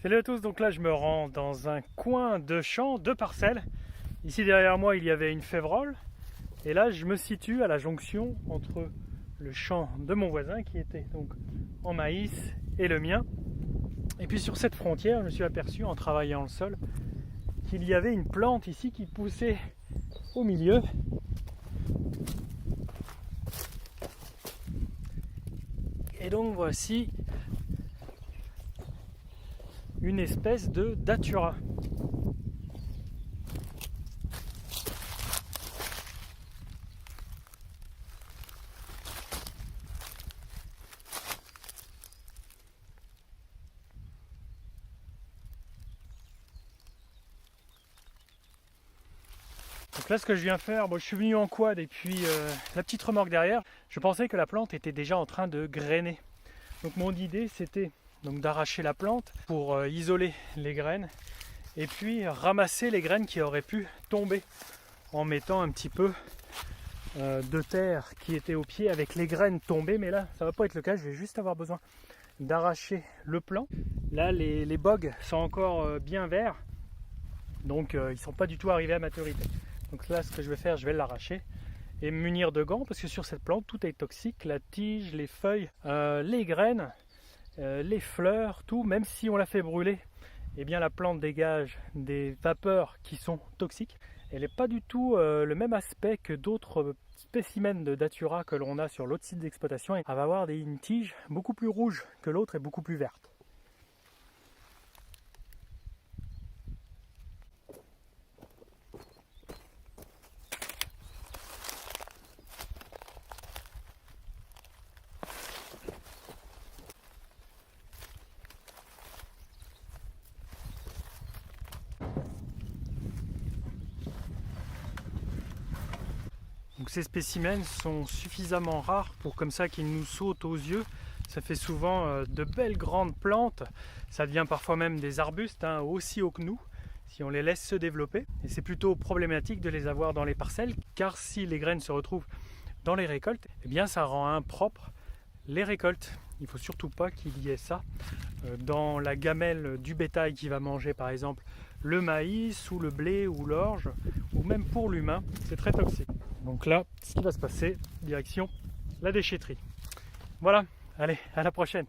Salut à tous, donc là je me rends dans un coin de champ, de parcelles. Ici derrière moi il y avait une févrole. Et là je me situe à la jonction entre le champ de mon voisin qui était donc en maïs et le mien. Et puis sur cette frontière je me suis aperçu en travaillant le sol qu'il y avait une plante ici qui poussait au milieu. Et donc voici une espèce de datura. Donc là ce que je viens faire, je suis venu en quad et puis la petite remorque derrière, je pensais que la plante était déjà en train de grainer. Donc mon idée c'était d'arracher la plante pour isoler les graines et puis ramasser les graines qui auraient pu tomber en mettant un petit peu de terre qui était au pied avec les graines tombées. Mais là ça va pas être le cas, je vais juste avoir besoin d'arracher le plant. Là les bogues sont encore bien verts, donc ils sont pas du tout arrivés à maturité. Donc là ce que je vais faire, je vais l'arracher et me munir de gants parce que sur cette plante tout est toxique, la tige, les feuilles, les graines, les fleurs, tout. Même si on la fait brûler, eh bien la plante dégage des vapeurs qui sont toxiques. Elle n'est pas du tout le même aspect que d'autres spécimens de datura que l'on a sur l'autre site d'exploitation. Elle va avoir une tige beaucoup plus rouge que l'autre et beaucoup plus verte. Donc ces spécimens sont suffisamment rares pour comme ça qu'ils nous sautent aux yeux. Ça fait souvent de belles grandes plantes. Ça devient parfois même des arbustes, aussi hauts que nous, si on les laisse se développer. Et c'est plutôt problématique de les avoir dans les parcelles, car si les graines se retrouvent dans les récoltes, eh bien ça rend impropre les récoltes. Il ne faut surtout pas qu'il y ait ça dans la gamelle du bétail qui va manger par exemple le maïs ou le blé ou l'orge, ou même pour l'humain, c'est très toxique. Donc là, ce qui va se passer, direction la déchetterie. Voilà, allez, à la prochaine.